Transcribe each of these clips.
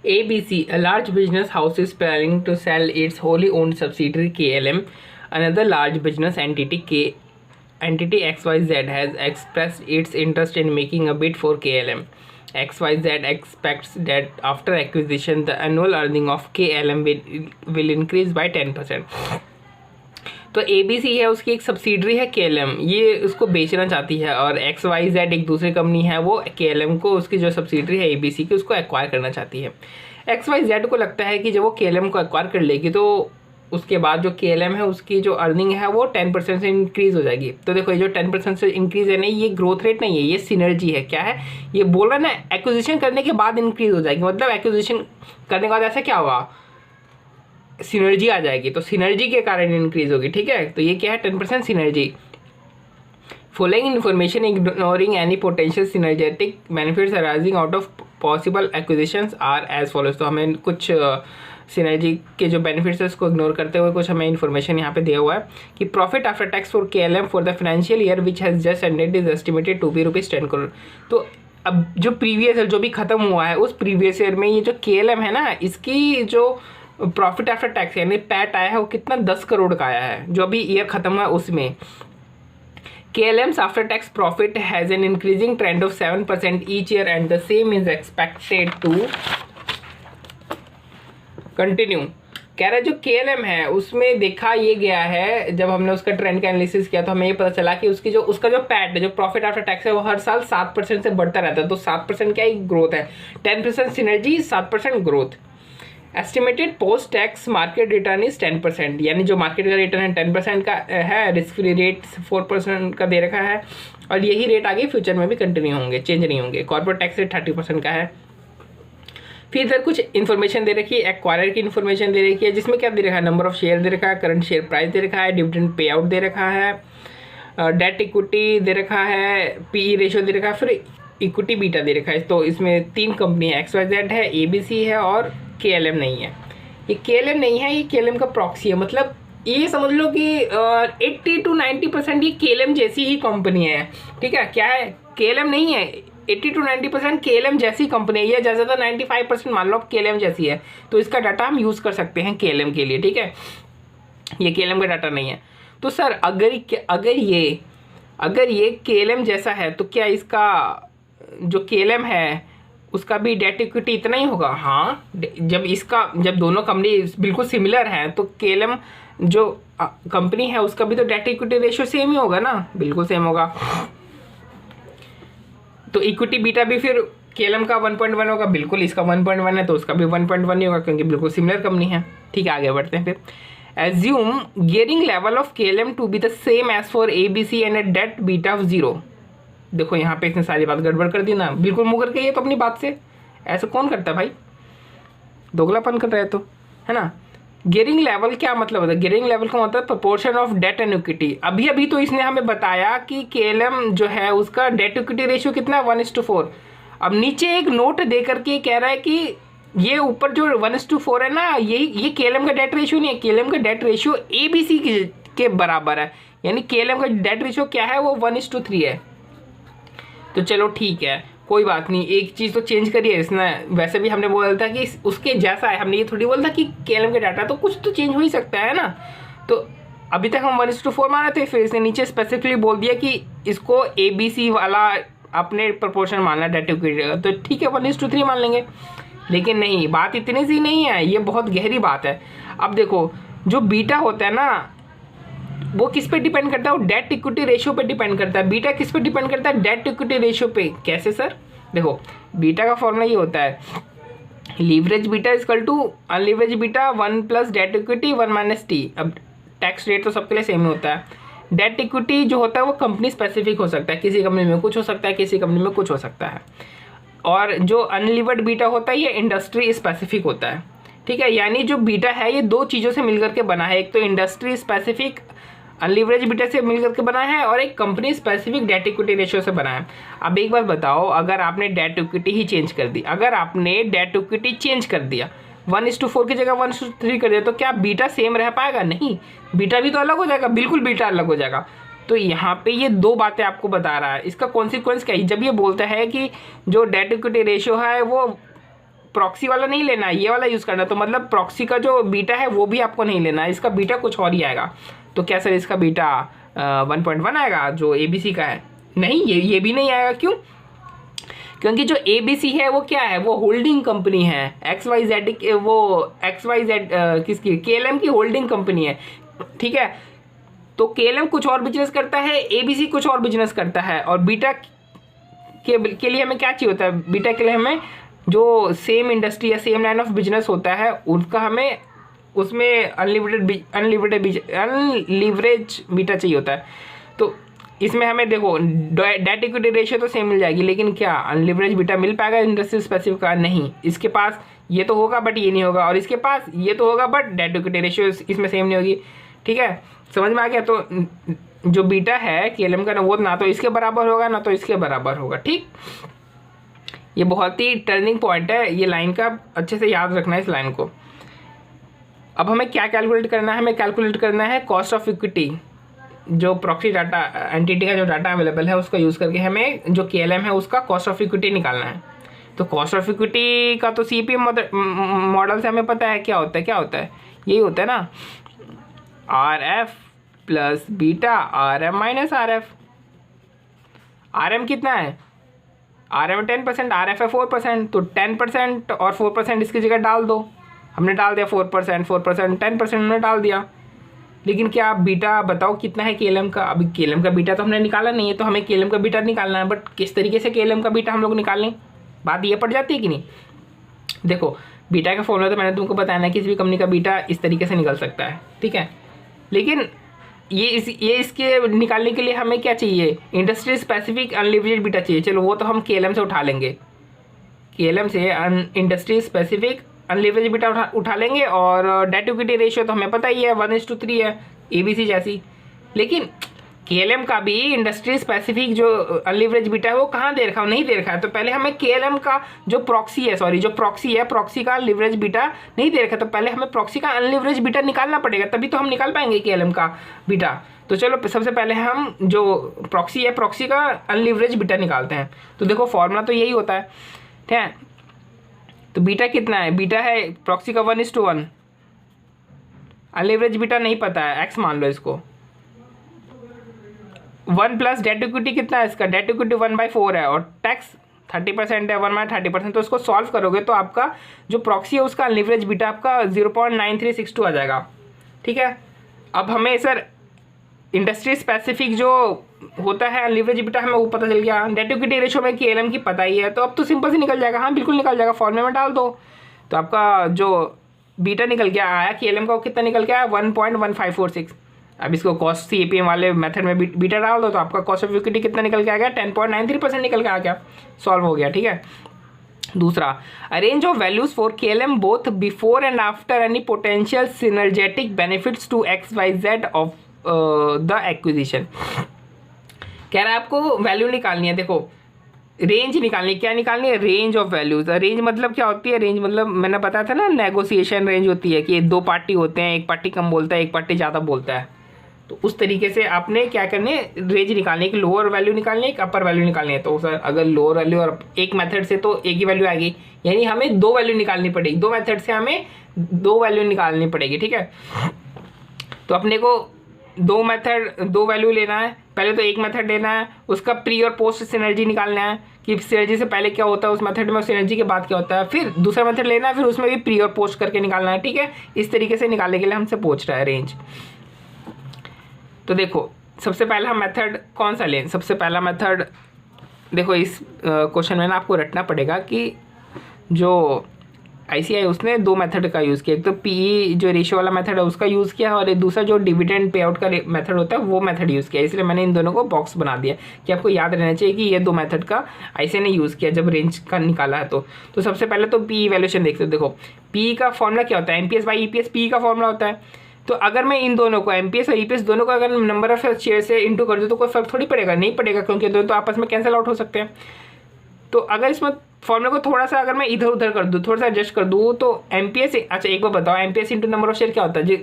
ABC, a large business house, is planning to sell its wholly owned subsidiary KLM. Another large business entity XYZ has expressed its interest in making a bid for KLM. XYZ expects that after acquisition, the annual earning of KLM will increase by 10%. तो ABC है, उसकी एक subsidiary है KLM, ये उसको बेचना चाहती है, और XYZ एक दूसरी कंपनी है, वो KLM को, उसकी जो सब्सिडरी है ABC की, उसको एक्वायर करना चाहती है। XYZ को लगता है कि जब वो KLM को एक्वायर कर लेगी तो उसके बाद जो KLM है उसकी जो अर्निंग है वो 10% से इंक्रीज़ हो जाएगी। तो देखो, ये जो 10% से इंक्रीज़ है नहीं, ये ग्रोथ रेट नहीं है, ये सिनर्जी है। क्या है ये बोल रहा है ना, एक्विजिशन करने के बाद इंक्रीज़ हो जाएगी, मतलब एक्विजिशन करने के बाद ऐसा क्या होगा, सिनर्जी आ जाएगी, तो सिनर्जी के कारण इंक्रीज होगी। ठीक है, तो ये क्या है, 10% synergy. Following information ignoring any potential synergetic benefits arising out of possible acquisitions are as follows. तो हमें कुछ सिनर्जी के जो बेनिफिट्स है उसको इग्नोर करते हुए कुछ हमें इन्फॉर्मेशन यहाँ पे दिया हुआ है कि profit after tax for KLM for the financial year which has just ended is estimated to be ₹10 crore. तो अब जो प्रीवियस ईयर जो भी खत्म हुआ है, उस प्रीवियस ईयर में ये जो KLM है ना, इसकी जो प्रॉफिट आफ्टर टैक्स यानी पैट आया है वो कितना 10 करोड़ का आया है, जो अभी ईयर खत्म हुआ उसमें। KLM's after tax profit has an increasing trend of 7% each year and the same is expected to continue। कह रहा है जो KLM है उसमें देखा ये गया है, जब हमने उसका ट्रेंड का एनालिसिस किया तो हमें ये पता चला कि उसका जो पैट जो प्रॉफिट आफ्टर टैक्स है वो हर साल 7% से बढ़ता रहता है। तो 7% क्या ही ग्रोथ है, 10% synergy, 7% growth. Estimated post tax market return is 10%, यानी जो मार्केट का रिटर्न है 10% का है, रिस्क फ्री रेट 4% का दे रखा है, और यही रेट आगे फ्यूचर में भी कंटिन्यू होंगे, चेंज नहीं होंगे। कॉर्पोरेट टैक्स रेट 30% का है। फिर इधर कुछ इन्फॉर्मेशन दे रखी है, एक्वायर की इन्फॉर्मेशन दे रखी है, जिसमें क्या दे रखा है, नंबर ऑफ शेयर दे रखा है, करंट शेयर प्राइस दे रखा है, डिविडेंड पे आउट दे रखा है, डेट इक्विटी दे रखा है, PE रेशियो दे रखा है, फिर इक्विटी बीटा दे रखा है। तो इसमें 3 कंपनी है, XYZ है, ABC है और KLM नहीं है। ये KLM नहीं है, ये KLM का प्रॉक्सी है, मतलब ये समझ लो कि 80 to 90% ये KLM जैसी ही कंपनी है। ठीक है, क्या है, KLM नहीं है, 80 to 90% KLM जैसी कंपनी है, या ज़्यादा 95% मान लो KLM जैसी है, तो इसका डाटा हम यूज़ कर सकते हैं KLM के लिए। ठीक है, ये KLM का डाटा नहीं है। तो सर अगर ये KLM जैसा है तो क्या इसका जो KLM है उसका भी डेट इक्विटी इतना ही होगा? हाँ, जब दोनों कंपनी बिल्कुल सिमिलर हैं तो KLM जो कंपनी है उसका भी तो डेट इक्विटी रेशियो सेम ही होगा ना, बिल्कुल सेम होगा। तो इक्विटी बीटा भी फिर KLM का 1.1 होगा, बिल्कुल इसका 1.1 है तो उसका भी 1.1 ही होगा, क्योंकि बिल्कुल सिमिलर कंपनी है। ठीक है, आगे बढ़ते हैं फिर। Assume gearing level of KLM to be the same as for ABC and a debt beta of 0। देखो यहाँ पे इसने सारी बात गड़बड़ कर दी ना, बिल्कुल मुकर के ये तो अपनी बात से, ऐसा कौन करता है भाई, दोगलापन कर रहे है तो, है ना। गियरिंग लेवल क्या मतलब होता है, गियरिंग लेवल का मतलब proportion of debt and equity. अभी तो इसने हमें बताया कि KLM जो है उसका डेट इक्विटी रेशियो कितना है, 1:4। अब नीचे एक नोट दे करके कह रहा है कि ये ऊपर जो 1:4 है ना, ये KLM का डेट रेशियो नहीं है, KLM का डेट रेशियो ABC के बराबर है, यानी KLM का डेट रेशियो क्या है, वो 1:3 है। तो चलो ठीक है, कोई बात नहीं, एक चीज़ तो चेंज करिए इसने। वैसे भी हमने बोला था कि उसके जैसा है, हमने ये थोड़ी बोला था कि KLM का डाटा तो कुछ तो चेंज हो ही सकता है ना। तो अभी तक हम 1:4 मान रहे थे, फिर इसने नीचे स्पेसिफिकली बोल दिया कि इसको ABC वाला अपने प्रोपोर्शन मानना डेट इक्विटी, तो ठीक है 1:3 मान लेंगे। लेकिन नहीं, बात इतनी सी नहीं है, ये बहुत गहरी बात है। अब देखो, जो बीटा होता है ना वो किस पे डिपेंड करता है, वो डेट इक्विटी रेशियो पे डिपेंड करता है। बीटा किस पे डिपेंड करता है, डेट इक्विटी रेशियो पे। कैसे सर, देखो बीटा का फॉर्मूला ये होता है, leverage beta equal to unleverage beta 1 + debt equity 1 - T। अब टैक्स रेट तो सबके लिए सेम ही होता है। डेट इक्विटी जो होता है वो कंपनी स्पेसिफिक हो सकता है, किसी कंपनी में कुछ हो सकता है, किसी कंपनी में कुछ हो सकता है। और जो अनलीवर्ड बीटा होता है ये इंडस्ट्री स्पेसिफिक होता है। ठीक है, यानी जो बीटा है ये 2 चीज़ों से मिलकर के बना है, एक तो इंडस्ट्री स्पेसिफिक अनलीवरेज बीटा से मिलकर के बना है, और एक company specific debt equity ratio से बना है। अब एक बात बताओ, अगर आपने डेट इक्विटी ही चेंज कर दी, अगर आपने डेट इक्विटी चेंज कर दिया, 1:4 की जगह 1:3 कर दिया, तो क्या बीटा सेम रह पाएगा? नहीं, बीटा भी तो अलग हो जाएगा, बिल्कुल बीटा अलग हो जाएगा। तो यहाँ पे ये 2 बातें आपको बता रहा है। इसका कॉन्सिक्वेंस क्या है, जब ये बोलता है कि जो डेट इक्विटी रेशियो है वो प्रॉक्सी वाला नहीं लेना, ये वाला यूज़ करना। तो मतलब प्रॉक्सी का जो बीटा है वो भी आपको नहीं लेना, इसका बीटा कुछ और ही आएगा। तो क्या सर इसका बीटा 1.1 आएगा जो ABC का है? नहीं, ये भी नहीं आएगा। क्यों? क्योंकि जो ABC है वो क्या है, वो होल्डिंग कंपनी है। XYZ वो XYZ किसकी, KLM की होल्डिंग कंपनी है, ठीक है। तो KLM कुछ और बिजनेस करता है, ABC कुछ और बिजनेस करता है। और बीटा के लिए हमें क्या चाहिए होता है? बीटा के लिए हमें जो सेम इंडस्ट्री या सेम लाइन ऑफ बिजनेस होता है उसका हमें उसमें अनलिवरेज बीटा चाहिए होता है। तो इसमें हमें देखो डेट इक्विटी रेशियो तो सेम मिल जाएगी, लेकिन क्या अनलिवरेज बीटा मिल पाएगा इंडस्ट्री स्पेसिफिक का? नहीं। इसके पास ये तो होगा बट ये नहीं होगा, और इसके पास ये तो होगा बट डेट इक्विटी रेशियो इसमें सेम नहीं होगी, ठीक है। समझ में आ गया? तो जो बीटा है KLM का वो ना तो इसके बराबर होगा ना तो इसके बराबर होगा, ठीक। ये बहुत ही टर्निंग पॉइंट है, ये लाइन का अच्छे से याद रखना है इस लाइन को। अब हमें क्या कैलकुलेट करना है? हमें कैलकुलेट करना है कॉस्ट ऑफ इक्विटी। जो प्रॉक्सी डाटा एंटिटी का जो डाटा अवेलेबल है उसका यूज़ करके हमें जो KLM है उसका कॉस्ट ऑफ इक्विटी निकालना है। तो कॉस्ट ऑफ इक्विटी का तो CPM मॉडल से हमें पता है क्या होता है, यही होता है ना, RF plus beta RM minus RF। RM कितना है? RM 10%, RF है 4%, तो 10% और 4% इसकी जगह डाल दो। हमने डाल दिया 4%, 10% हमने डाल दिया। लेकिन क्या आप बीटा बताओ कितना है KLM का? अभी KLM का बीटा तो हमने निकाला नहीं है, तो हमें KLM का बीटा निकालना है। बट किस तरीके से KLM का बीटा हम लोग निकालें, बात ये पड़ जाती है कि नहीं? देखो बीटा का फॉर्मूला तो मैंने तुमको बताया ना, किसी भी कंपनी का बीटा इस तरीके से निकल सकता है, ठीक है। लेकिन ये इसके निकालने के लिए हमें क्या चाहिए? इंडस्ट्री स्पेसिफिक अनलिवरेज बीटा चाहिए। चलो वो तो हम KLM से उठा लेंगे, KLM से इंडस्ट्री स्पेसिफिक अनलिवरेज बीटा उठा लेंगे। और डेट इक्विटी रेशियो तो हमें पता ही है 1:3 है, ABC जैसी। लेकिन KLM का भी इंडस्ट्री स्पेसिफिक जो अनलिवरेज बीटा है वो कहाँ दे रखा है? नहीं दे रखा है। तो पहले हमें KLM का जो प्रॉक्सी है प्रॉक्सी का लिवरेज बीटा नहीं दे रखा, तो पहले हमें प्रॉक्सी का अनलिवरेज बीटा निकालना पड़ेगा, तभी तो हम निकाल पाएंगे KLM का बीटा। तो चलो सबसे पहले हम जो प्रॉक्सी है प्रॉक्सी का अनलिवरेज बीटा निकालते हैं। तो देखो फॉर्मूला तो यही होता है, ठीक है। तो बीटा कितना है? बीटा है प्रॉक्सी का 1:1। अनलिवरेज बीटा नहीं पता है, X मान लो इसको। 1 प्लस डेट इक्विटी कितना है इसका? डेट इक्विटी 1/4 है और टैक्स 30% है, 1/30%। तो इसको सॉल्व करोगे तो आपका जो प्रॉक्सी है उसका अनलिवरेज बीटा आपका 0.9362 आ जाएगा, ठीक है। अब हमें सर इंडस्ट्री स्पेसिफिक जो होता है अनलिवरेज बीटा हमें वो पता चल गया। डेट इक्विटी रेशियो में KLM की पता ही है, तो अब तो सिंपल से निकल जाएगा। हाँ बिल्कुल निकल जाएगा, फॉर्मूले में डाल दो तो आपका जो बीटा निकल गया आया KLM का, वो कितना निकल गया? 1.1546। अब इसको कॉस्ट CPM वाले मेथड में बीटा डाल दो तो आपका कॉस्ट ऑफ इक्विटी कितना निकल के आ गया? 10.93% निकल के आ गया, सॉल्व हो गया, ठीक है। दूसरा, a range of values for KLM both before and after any potential synergetic benefits to XYZ of the acquisition. कह रहा है आपको वैल्यू निकालनी है। देखो रेंज निकालनी, क्या निकालनी है? Range of values. रेंज मतलब क्या होती है? रेंज मतलब मैंने बताया था ना, नेगोशिएशन रेंज होती है कि दो पार्टी होते हैं, एक पार्टी कम बोलता है, एक पार्टी ज़्यादा बोलता है। तो उस तरीके से आपने क्या करने, रेंज निकालने की, लोअर वैल्यू निकालनी है, एक अपर वैल्यू निकालनी है। तो सर अगर लोअर वैल्यू और एक मेथड से तो एक ही वैल्यू आएगी, यानी हमें दो वैल्यू निकालनी पड़ेगी, दो मेथड से हमें दो वैल्यू निकालनी पड़ेगी, ठीक है। तो अपने को दो वैल्यू लेना है। पहले तो एक मेथड लेना है, उसका प्री और पोस्ट सिनर्जी निकालना है कि सिनर्जी से पहले क्या होता है उस मेथड में, सिनर्जी के बाद क्या होता है। फिर दूसरा मेथड लेना है, फिर उसमें भी प्री और पोस्ट करके निकालना है, ठीक है। इस तरीके से निकालने के लिए हमसे पूछ रहा है रेंज। तो देखो सबसे पहला मेथड कौन सा लें? सबसे पहला मेथड देखो, इस क्वेश्चन में ना आपको रटना पड़ेगा कि जो ICI उसने दो मेथड का यूज़ किया। एक तो PE जो रेशियो वाला मेथड है उसका यूज़ किया, और एक दूसरा जो डिविडेंड पे आउट का मेथड होता है वो मेथड यूज़ किया। इसलिए मैंने इन दोनों को बॉक्स बना दिया कि आपको याद रहना चाहिए कि ये दो मेथड का ICI ने यूज़ किया जब रेंज का निकाला है। तो सबसे पहले तो PE वैल्यूएशन देखते हो। देखो PE का फॉर्मूला क्या होता है? MPS बाई EPS PE का फॉर्मूला होता है। तो अगर मैं इन दोनों को MPS और EPS दोनों को अगर नंबर ऑफ शेयर से इंटू कर दूँ तो कोई फर्क थोड़ी पड़ेगा, नहीं पड़ेगा, क्योंकि दोनों तो आपस में कैंसिल आउट हो सकते हैं। तो अगर इसमें फॉर्मूला को थोड़ा सा अगर मैं इधर उधर कर दूँ, थोड़ा सा एडजस्ट कर दूँ, तो MPS, अच्छा एक बार बताओ, MPS into number of share क्या होता है जी?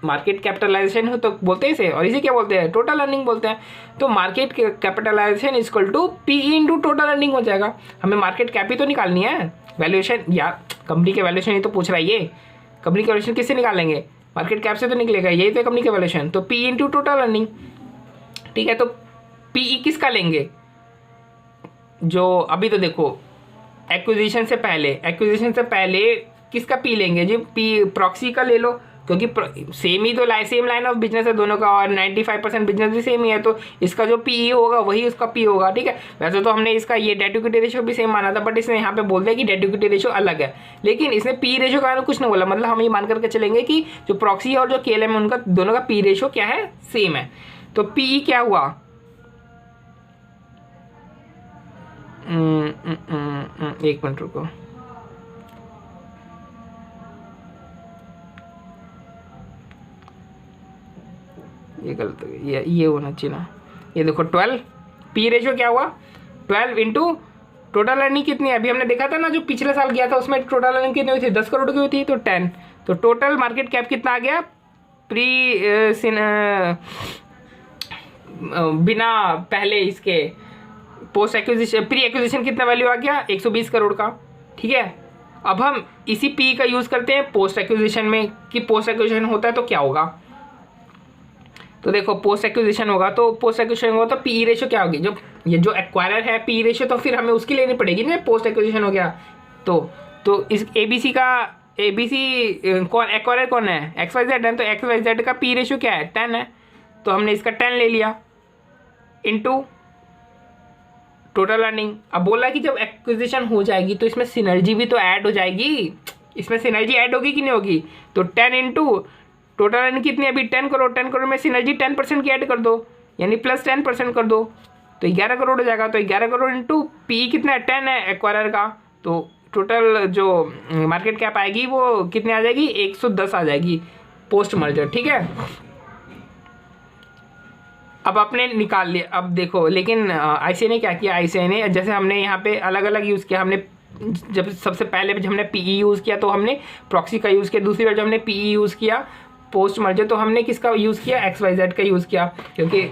मार्केट कैपिटलाइजेशन हो तो बोलते हैं इसे, और इसे क्या बोलते हैं, टोटल अर्निंग बोलते हैं। तो market capitalisation equal to PE into total earning हो जाएगा। हमें मार्केट कैप ही तो निकालनी है, वैल्यूएशन यार कंपनी के वैल्यूएशन ही तो पूछ रहा है ये। कंपनी के वैल्यूएशन किससे निकालेंगे, मार्केट कैप से तो निकलेगा, यही तो कंपनी के वैल्यूएशन। तो पी इंटू टोटल अर्निंग, ठीक है। तो पीई किसका लेंगे, जो अभी तो देखो एक्विजिशन से पहले किसका पी लेंगे जी, पी प्रॉक्सी का ले लो, क्योंकि सेम ही तो सेम लाइन ऑफ बिजनेस है दोनों का, और 95% बिजनेस भी सेम ही है, तो इसका जो पीई होगा वही उसका पी होगा, ठीक है। वैसे तो हमने इसका ये डेट इक्विटी रेशियो भी सेम माना था, बट इसने यहाँ पे बोल दिया कि डेट इक्विटी रेशियो अलग है, लेकिन इसने पी रेशियो का कुछ नहीं बोला। मतलब हम ये मान करके चलेंगे कि जो प्रॉक्सी और जो केएलएम है उनका दोनों का पी रेशियो क्या है, सेम है। तो पीई क्या हुआ, एक मिनट रुको, ये गलत हो गया, ये होना चाहिए ना, ये देखो 12, पी रेशियो क्या हुआ 12 इंटू टोटल अर्निंग कितनी है। अभी हमने देखा था ना जो पिछले साल गया था उसमें टोटल अर्निंग कितनी हुई थी, 10 करोड़ की हुई थी, तो 10। तो टोटल मार्केट कैप कितना आ गया बिना पहले इसके पोस्ट एक्विजिशन, प्री एक्विजिशन कितना वैल्यू आ गया 120 करोड़ का, ठीक है। अब हम इसी पी का यूज़ करते हैं पोस्ट एक्विजिशन में, कि पोस्ट एक्विजिशन होता है तो क्या होगा। तो देखो पोस्ट एक्विजिशन होगा तो तो पी रेशियो क्या होगी, जो ये जो एक्वायरर है पी रेशियो तो फिर हमें उसकी लेनी पड़ेगी ना, पोस्ट एक्विजिशन हो गया तो इस एबीसी कौन एक्वायरर कौन है, XYZ है, तो XYZ का पी रेशियो क्या है 10 है, तो हमने इसका 10 ले लिया इनटू टोटल अर्निंग। अब बोला कि जब एक्विजिशन हो जाएगी तो इसमें सिनर्जी भी तो ऐड हो जाएगी, इसमें सिनर्जी ऐड होगी कि नहीं होगी, तो 10 इंटू टोटल अर्निंग कितनी है अभी 10 करोड़, 10 करोड़ में सिनर्जी 10% की ऐड कर दो, यानी प्लस 10% कर दो, तो 11 करोड़ हो जाएगा। तो 11 करोड़ इंटू पी कितना है 10 है एक्वायरर का, तो टोटल जो मार्केट कैप आएगी वो कितनी आ जाएगी 110 आ जाएगी पोस्ट मर्जर, ठीक है। अब आपने निकाल लिया, अब देखो लेकिन आईसीआई ने क्या किया, आईसीआई ने जैसे हमने यहाँ पे अलग अलग यूज़ किया, हमने जब सबसे पहले जब हमने पीई यूज़ किया तो हमने प्रॉक्सी का यूज़ किया, दूसरी बार जब हमने पीई यूज़ किया पोस्ट मर्जर तो हमने किसका यूज़ किया XYZ का यूज़ किया, क्योंकि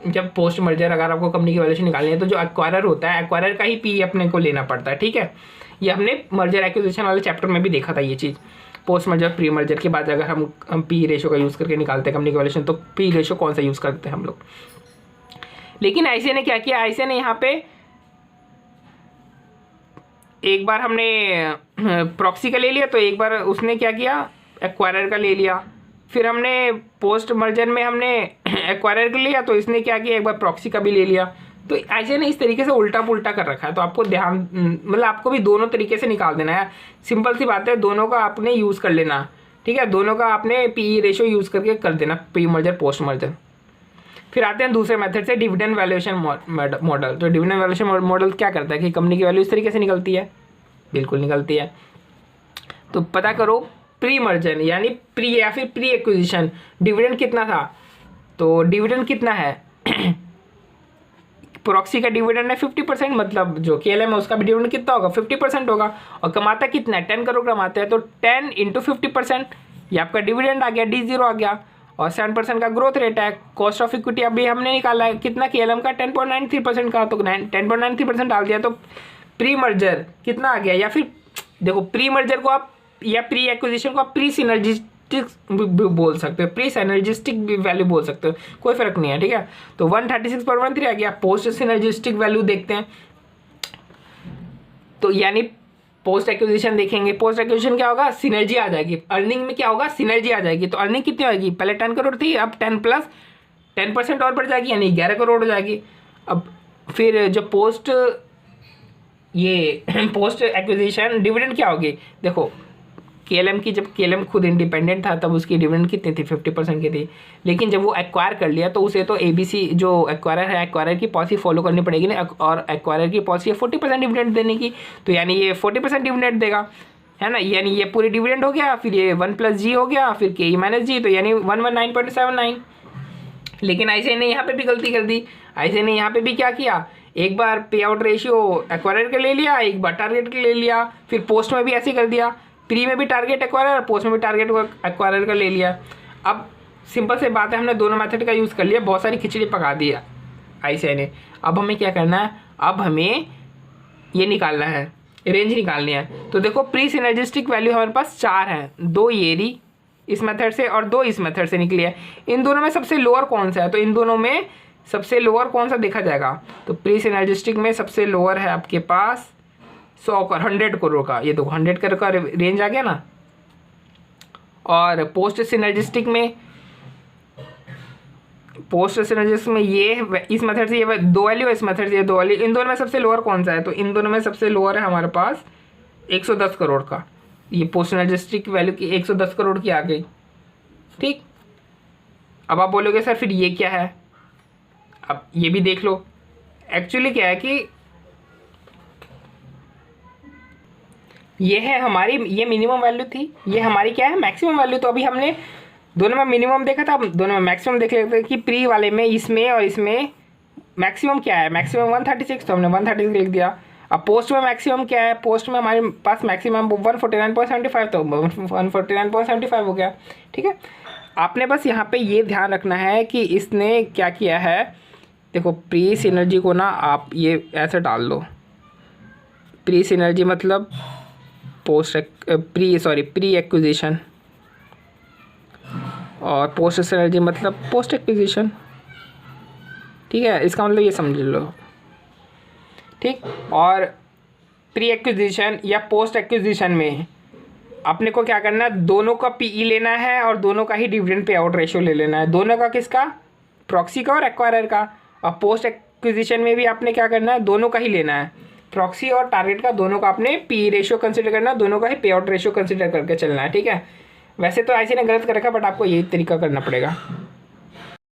जब पोस्ट मर्जर अगर आपको कंपनी की वैल्यूएशन निकालनी है तो जो एक्वायरर होता है एक्वायरर का ही पी अपने को लेना पड़ता है, ठीक है। ये हमने मर्जर एक्विजिशन वाले चैप्टर में भी देखा था ये चीज़। पोस्ट मर्जर प्री मर्जर के बाद अगर हम पी रेशो का यूज़ करके निकालते हैं कंपनी की वैल्यूएशन तो पी रेशो कौन सा यूज़ करते हैं हम लोग। लेकिन आईसीआई ने क्या किया, आईसीआई ने यहाँ पे एक बार हमने प्रॉक्सी का ले लिया तो एक बार उसने क्या किया एक्वायरर का ले लिया, फिर हमने पोस्ट मर्जर में हमने एक्वायरर का लिया तो इसने क्या किया एक बार प्रॉक्सी का भी ले लिया। तो ऐसे ने इस तरीके से उल्टा पुल्टा कर रखा है, तो आपको ध्यान मतलब आपको भी दोनों तरीके से निकाल देना है, सिंपल सी बात है, दोनों का आपने यूज़ कर लेना, ठीक है। दोनों का आपने पी रेशो यूज़ करके कर देना, प्री मर्जर पोस्ट मर्जर। फिर आते हैं दूसरे मेथड से डिविडेंड वैल्यूएशन मॉडल। तो डिविडेंड वैल्यूएशन मॉडल क्या करता है कि कंपनी की वैल्यू इस तरीके से निकलती है, बिल्कुल निकलती है। तो पता करो प्री मर्जर यानी प्री या फिर प्री एक्विजिशन डिविडेंड कितना था, तो डिविडेंड कितना है प्रॉक्सी का डिविडेंड है 50%, मतलब जो केएलएम है उसका भी डिविडेंड कितना होगा 50% होगा, और कमाता कितना है 10 करोड़ कमाते हैं, तो 10 इंटू 50% ये आपका डिविडेंड आ गया, D0 आ गया, और 7% का ग्रोथ रेट है। कॉस्ट ऑफ इक्विटी अभी हमने निकाला है कितना केएलएम का 10.93% का, तो 10.93% डाल दिया, तो प्री मर्जर कितना आ गया, या फिर देखो प्री मर्जर को आप या प्री एक्विजिशन को आप प्री सिनर्जिस्टिक बोल सकते हो, प्री सिनर्जिस्टिक भी वैल्यू बोल सकते हो, कोई फर्क नहीं है, ठीक है। तो 136.13 आ गया। पोस्ट सिनर्जिस्टिक वैल्यू देखते हैं, तो यानी पोस्ट एक्विजिशन देखेंगे, पोस्ट एक्विजिशन क्या होगा सिनर्जी आ जाएगी, अर्निंग में क्या होगा सिनर्जी आ जाएगी, तो अर्निंग कितनी होगी पहले 10 करोड़ थी, अब 10 प्लस 10% और बढ़ जाएगी, यानी 11 करोड़ हो जाएगी। अब फिर जो पोस्ट एक्विजिशन डिविडेंड क्या होगी, देखो केएलएम की जब केएलएम खुद इंडिपेंडेंट था तब उसकी डिविडेंड कितनी थी 50% की थी, लेकिन जब वो एक्वायर कर लिया तो उसे तो एबीसी जो एक्वायरर है एक्वायरर की पॉलिसी फॉलो करनी पड़ेगी ना, और एक्वायरर की पॉलिसी है 40% डिविडेंड देने की, तो यानी ये 40% डिविडेंड देगा, है ना, यानी ये पूरी डिविडेंड हो गया, फिर ये 1+G हो गया, फिर KE-G, तो यानी 119.79। लेकिन आईसीआई ने यहाँ पे भी गलती कर दी, आईसीआई ने यहाँ पे भी क्या किया, एक बार पे आउट रेशियो एक्वायरर का ले लिया, एक बार टारगेट का ले लिया, फिर पोस्ट में भी ऐसे कर दिया, प्री में भी टारगेट एक्वायरर, पोस्ट में भी टारगेट एक्वायरर का ले लिया। अब सिंपल से बात है, हमने दोनों मेथड का यूज़ कर लिया, बहुत सारी खिचड़ी पका दी ICI ने। अब हमें क्या करना है, अब हमें ये निकालना है, रेंज निकालनी है। तो देखो प्री सिनर्जिस्टिक वैल्यू हमारे पास 4 हैं, 2 ये इस मेथड से और 2 इस मेथड से निकली है। इन दोनों में सबसे लोअर कौन सा है, तो इन दोनों में सबसे लोअर कौन सा देखा जाएगा, तो प्री सिनर्जिस्टिक में सबसे लोअर है आपके पास 100 करोड़ का, ये देखो 100 करोड़ का रेंज आ गया ना। और पोस्ट सिनर्जिस्टिक में ये इस मेथड से ये 2 वैल्यू, इस मेथड से ये 2 वैल्यू, इन दोनों में सबसे लोअर कौन सा है, तो इन दोनों में सबसे लोअर है हमारे पास 110 करोड़ का। ये पोस्ट सिनर्जिस्टिक वैल्यू की 110 करोड़ की आ गई, ठीक। अब आप बोलोगे सर फिर ये क्या है, अब ये भी देख लो। एक्चुअली क्या है कि ये है हमारी, ये मिनिमम वैल्यू थी, ये हमारी क्या है मैक्सिमम वैल्यू। तो अभी हमने दोनों में मिनिमम देखा था, अब दोनों में मैक्सिमम देख लेते हैं कि प्री वाले में, इसमें और इसमें मैक्सिमम क्या है, मैक्सिमम 136, तो हमने 136 लिख दिया। अब पोस्ट में मैक्सिमम क्या है, पोस्ट में हमारे पास मैक्सिमम 149.75, तो 149.75 हो गया, ठीक है। आपने बस यहाँ पे ये ध्यान रखना है कि इसने क्या किया है, देखो प्री सिनर्जी को ना आप ये ऐसे डाल लो, प्री सिनर्जी मतलब प्री एक्विजिशन, और पोस्ट सिनर्जी मतलब पोस्ट एक्विजिशन, ठीक है। इसका मतलब ये समझ लो, ठीक। और प्री एक्विजिशन या पोस्ट एक्विजिशन में अपने को क्या करना है, दोनों का PE लेना है और दोनों का ही डिविडेंड पे आउट रेशियो ले लेना है, दोनों का, किसका, प्रॉक्सी का और एक्वायरर का। और पोस्ट एक्विजिशन में भी आपने क्या करना है, दोनों का ही लेना है, प्रॉक्सी और टारगेट का, दोनों का आपने PE रेशियो कंसिडर करना है, दोनों का ही पे आउट रेशियो कंसिडर करके चलना है, ठीक है। वैसे तो ICI ने गलत कर रखा, बट आपको यही तरीका करना पड़ेगा।